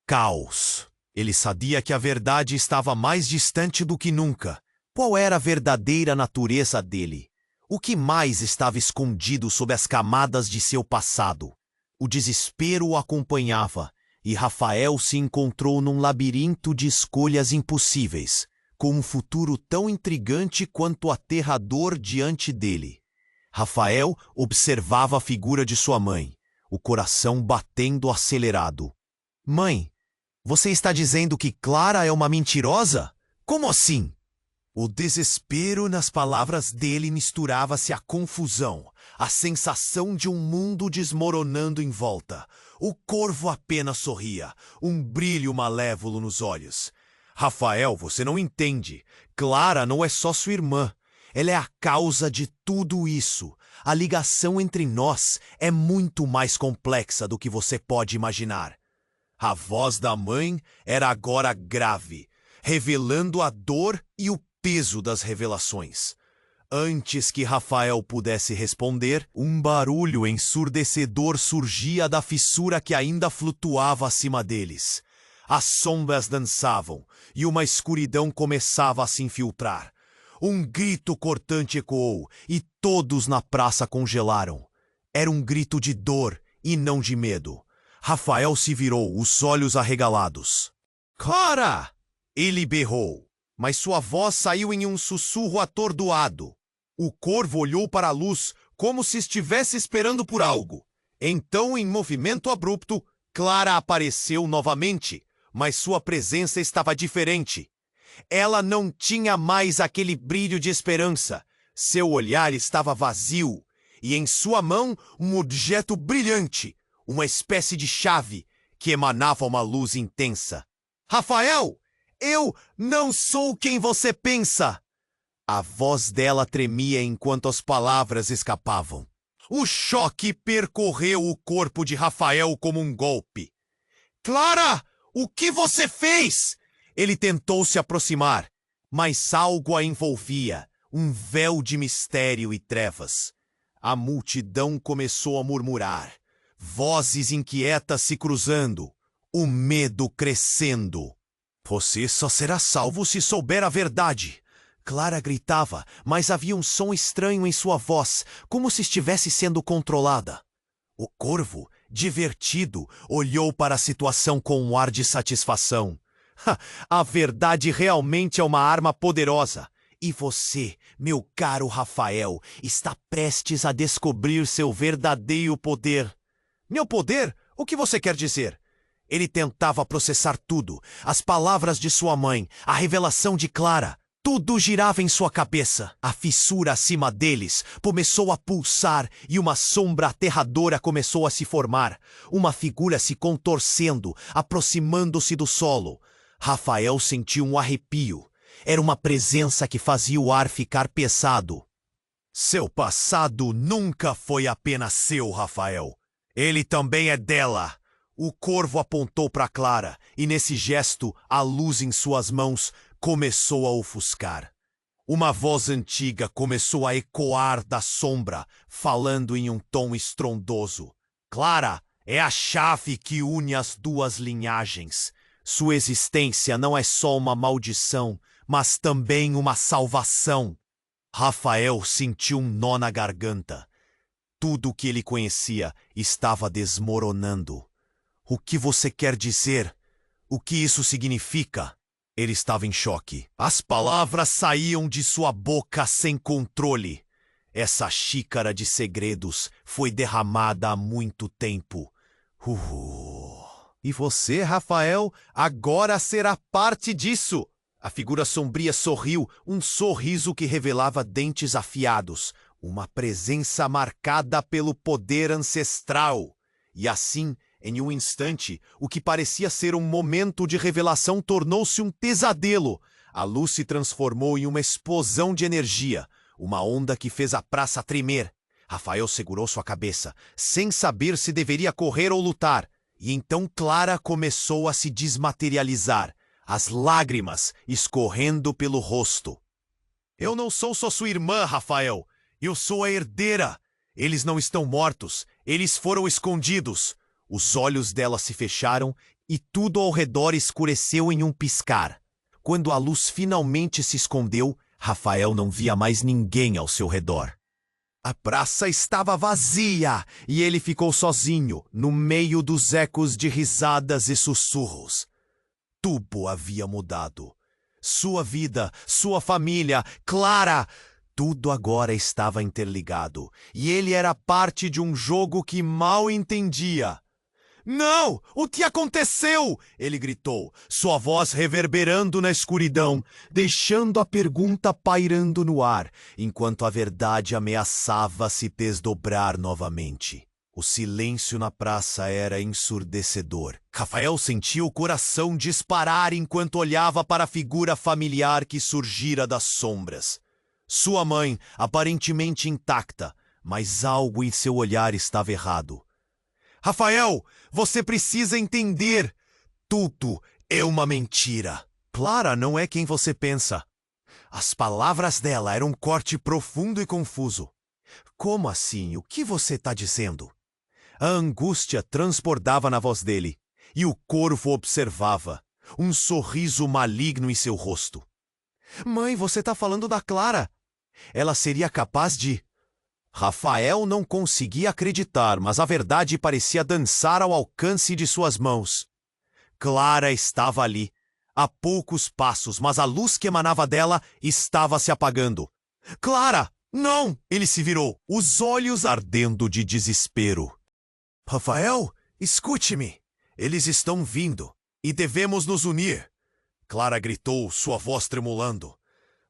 caos. Ele sabia que a verdade estava mais distante do que nunca. Qual era a verdadeira natureza dele? O que mais estava escondido sob as camadas de seu passado? O desespero o acompanhava, e Rafael se encontrou num labirinto de escolhas impossíveis, com um futuro tão intrigante quanto aterrador diante dele. Rafael observava a figura de sua mãe, o coração batendo acelerado. Mãe, você está dizendo que Clara é uma mentirosa? Como assim? O desespero nas palavras dele misturava-se à confusão, a sensação de um mundo desmoronando em volta. O corvo apenas sorria, um brilho malévolo nos olhos. Rafael, você não entende. Clara não é só sua irmã. Ela é a causa de tudo isso. A ligação entre nós é muito mais complexa do que você pode imaginar. A voz da mãe era agora grave, revelando a dor e o peso das revelações. Antes que Rafael pudesse responder, um barulho ensurdecedor surgia da fissura que ainda flutuava acima deles. As sombras dançavam e uma escuridão começava a se infiltrar. Um grito cortante ecoou e todos na praça congelaram. Era um grito de dor e não de medo. Rafael se virou, os olhos arregalados. Clara! Ele berrou, mas sua voz saiu em um sussurro atordoado. O corvo olhou para a luz como se estivesse esperando por algo. Então, em movimento abrupto, Clara apareceu novamente, mas sua presença estava diferente. Ela não tinha mais aquele brilho de esperança. Seu olhar estava vazio, e em sua mão um objeto brilhante, uma espécie de chave que emanava uma luz intensa. Rafael, eu não sou quem você pensa! A voz dela tremia enquanto as palavras escapavam. O choque percorreu o corpo de Rafael como um golpe. Clara, o que você fez? Ele tentou se aproximar, mas algo a envolvia, um véu de mistério e trevas. A multidão começou a murmurar, vozes inquietas se cruzando, o medo crescendo. Você só será salvo se souber a verdade. Clara gritava, mas havia um som estranho em sua voz, como se estivesse sendo controlada. O corvo, divertido, olhou para a situação com um ar de satisfação. A verdade realmente é uma arma poderosa. E você, meu caro Rafael, está prestes a descobrir seu verdadeiro poder. Meu poder? O que você quer dizer? Ele tentava processar tudo, as palavras de sua mãe, a revelação de Clara. Tudo girava em sua cabeça. A fissura acima deles começou a pulsar e uma sombra aterradora começou a se formar. Uma figura se contorcendo, aproximando-se do solo. Rafael sentiu um arrepio. Era uma presença que fazia o ar ficar pesado. Seu passado nunca foi apenas seu, Rafael. Ele também é dela. O corvo apontou para Clara, e nesse gesto, a luz em suas mãos começou a ofuscar. Uma voz antiga começou a ecoar da sombra, falando em um tom estrondoso. Clara é a chave que une as duas linhagens. Sua existência não é só uma maldição, mas também uma salvação. Rafael sentiu um nó na garganta. Tudo o que ele conhecia estava desmoronando. O que você quer dizer? O que isso significa? Ele estava em choque. As palavras saíam de sua boca sem controle. Essa xícara de segredos foi derramada há muito tempo. E você, Rafael, agora será parte disso. A figura sombria sorriu, um sorriso que revelava dentes afiados, uma presença marcada pelo poder ancestral. E assim, em um instante, o que parecia ser um momento de revelação tornou-se um pesadelo. A luz se transformou em uma explosão de energia, uma onda que fez a praça tremer. Rafael segurou sua cabeça, sem saber se deveria correr ou lutar. E então Clara começou a se desmaterializar, as lágrimas escorrendo pelo rosto. Eu não sou só sua irmã, Rafael. Eu sou a herdeira. Eles não estão mortos. Eles foram escondidos. Os olhos dela se fecharam e tudo ao redor escureceu em um piscar. Quando a luz finalmente se escondeu, Rafael não via mais ninguém ao seu redor. A praça estava vazia e ele ficou sozinho, no meio dos ecos de risadas e sussurros. Tudo havia mudado. Sua vida, sua família, Clara, tudo agora estava interligado. E ele era parte de um jogo que mal entendia. Não! O que aconteceu? Ele gritou, sua voz reverberando na escuridão, deixando a pergunta pairando no ar, enquanto a verdade ameaçava se desdobrar novamente. O silêncio na praça era ensurdecedor. Rafael sentia o coração disparar enquanto olhava para a figura familiar que surgira das sombras. Sua mãe, aparentemente intacta, mas algo em seu olhar estava errado. Rafael, você precisa entender. Tudo é uma mentira. Clara não é quem você pensa. As palavras dela eram um corte profundo e confuso. Como assim? O que você está dizendo? A angústia transbordava na voz dele, e o corvo observava, um sorriso maligno em seu rosto. Mãe, você está falando da Clara. Ela seria capaz de... Rafael não conseguia acreditar, mas a verdade parecia dançar ao alcance de suas mãos. Clara estava ali, a poucos passos, mas a luz que emanava dela estava se apagando. Clara! Não! Ele se virou, os olhos ardendo de desespero. Rafael, escute-me. Eles estão vindo, e devemos nos unir. Clara gritou, sua voz tremulando.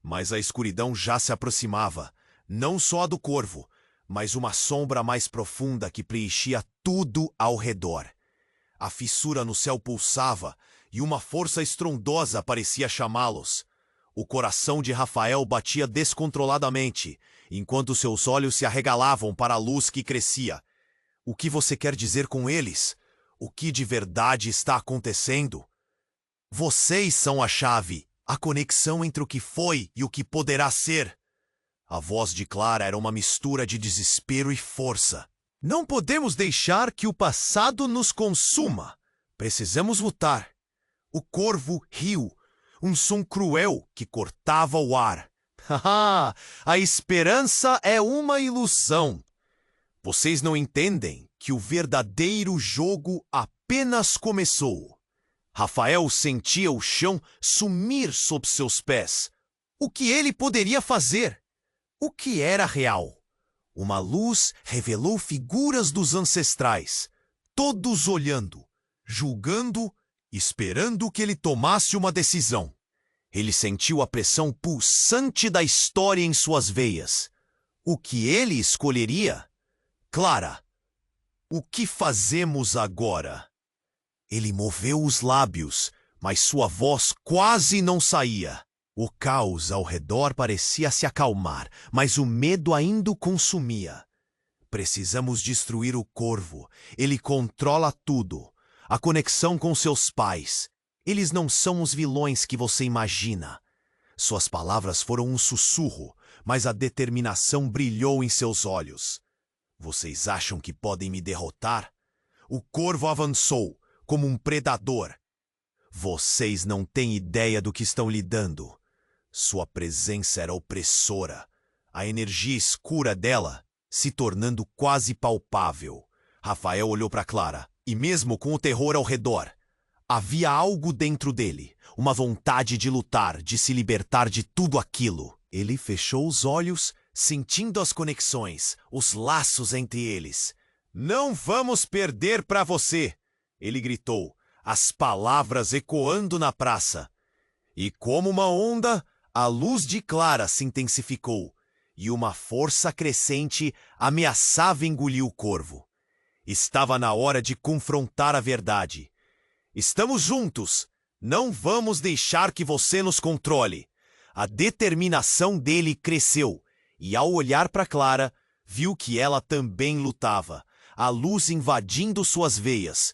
Mas a escuridão já se aproximava, não só a do corvo, mas uma sombra mais profunda que preenchia tudo ao redor. A fissura no céu pulsava e uma força estrondosa parecia chamá-los. O coração de Rafael batia descontroladamente, enquanto seus olhos se arregalavam para a luz que crescia. O que você quer dizer com eles? O que de verdade está acontecendo? Vocês são a chave, a conexão entre o que foi e o que poderá ser. A voz de Clara era uma mistura de desespero e força. Não podemos deixar que o passado nos consuma. Precisamos lutar. O corvo riu, um som cruel que cortava o ar. Haha, a esperança é uma ilusão. Vocês não entendem que o verdadeiro jogo apenas começou. Rafael sentia o chão sumir sob seus pés. O que ele poderia fazer? O que era real? Uma luz revelou figuras dos ancestrais, todos olhando, julgando, esperando que ele tomasse uma decisão. Ele sentiu a pressão pulsante da história em suas veias. O que ele escolheria? Clara, o que fazemos agora? Ele moveu os lábios, mas sua voz quase não saía. O caos ao redor parecia se acalmar, mas o medo ainda o consumia. Precisamos destruir o corvo. Ele controla tudo. A conexão com seus pais. Eles não são os vilões que você imagina. Suas palavras foram um sussurro, mas a determinação brilhou em seus olhos. Vocês acham que podem me derrotar? O corvo avançou, como um predador. Vocês não têm ideia do que estão lidando. Sua presença era opressora. A energia escura dela se tornando quase palpável. Rafael olhou para Clara, e mesmo com o terror ao redor, havia algo dentro dele, uma vontade de lutar, de se libertar de tudo aquilo. Ele fechou os olhos, sentindo as conexões, os laços entre eles. "Não vamos perder para você!" ele gritou, as palavras ecoando na praça. E como uma onda, a luz de Clara se intensificou, e uma força crescente ameaçava engolir o corvo. Estava na hora de confrontar a verdade. "Estamos juntos! Não vamos deixar que você nos controle!" A determinação dele cresceu, e ao olhar para Clara, viu que ela também lutava, a luz invadindo suas veias.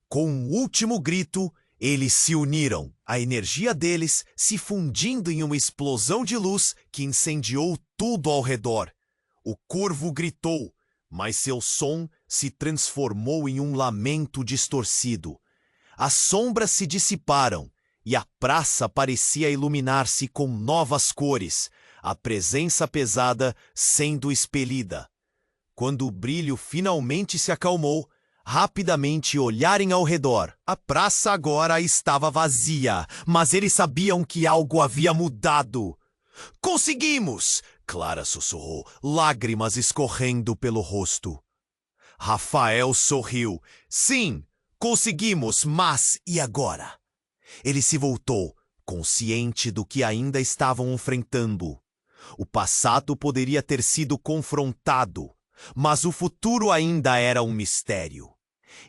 Com um último grito, eles se uniram, a energia deles se fundindo em uma explosão de luz que incendiou tudo ao redor. O corvo gritou, mas seu som se transformou em um lamento distorcido. As sombras se dissiparam e a praça parecia iluminar-se com novas cores, a presença pesada sendo expelida. Quando o brilho finalmente se acalmou, rapidamente olharem ao redor. A praça agora estava vazia, mas eles sabiam que algo havia mudado. "Conseguimos!" Clara sussurrou, lágrimas escorrendo pelo rosto. Rafael sorriu. "Sim, conseguimos, mas e agora?" Ele se voltou, consciente do que ainda estavam enfrentando. O passado poderia ter sido confrontado, mas o futuro ainda era um mistério.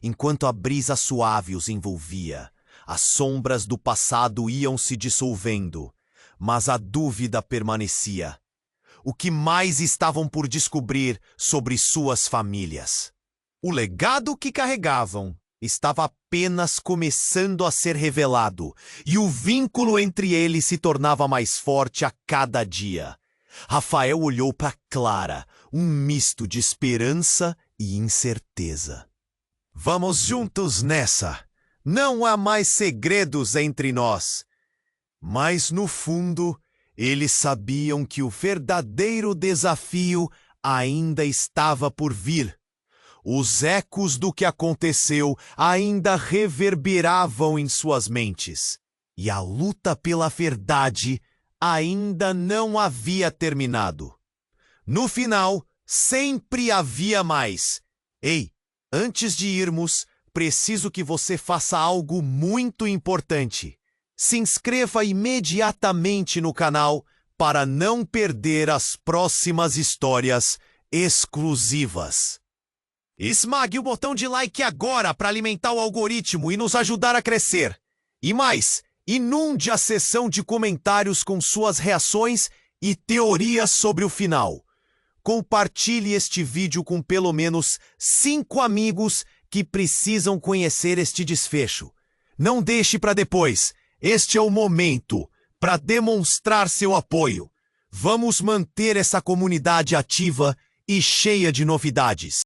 Enquanto a brisa suave os envolvia, as sombras do passado iam se dissolvendo, mas a dúvida permanecia. O que mais estavam por descobrir sobre suas famílias? O legado que carregavam estava apenas começando a ser revelado, e o vínculo entre eles se tornava mais forte a cada dia. Rafael olhou para Clara, um misto de esperança e incerteza. "Vamos juntos nessa. Não há mais segredos entre nós." Mas no fundo, eles sabiam que o verdadeiro desafio ainda estava por vir. Os ecos do que aconteceu ainda reverberavam em suas mentes, e a luta pela verdade ainda não havia terminado. No final, sempre havia mais. "Ei, antes de irmos, preciso que você faça algo muito importante. Se inscreva imediatamente no canal para não perder as próximas histórias exclusivas. Esmague o botão de like agora para alimentar o algoritmo e nos ajudar a crescer. E mais, inunde a seção de comentários com suas reações e teorias sobre o final. Compartilhe este vídeo com pelo menos 5 amigos que precisam conhecer este desfecho. Não deixe para depois. Este é o momento para demonstrar seu apoio. Vamos manter essa comunidade ativa e cheia de novidades.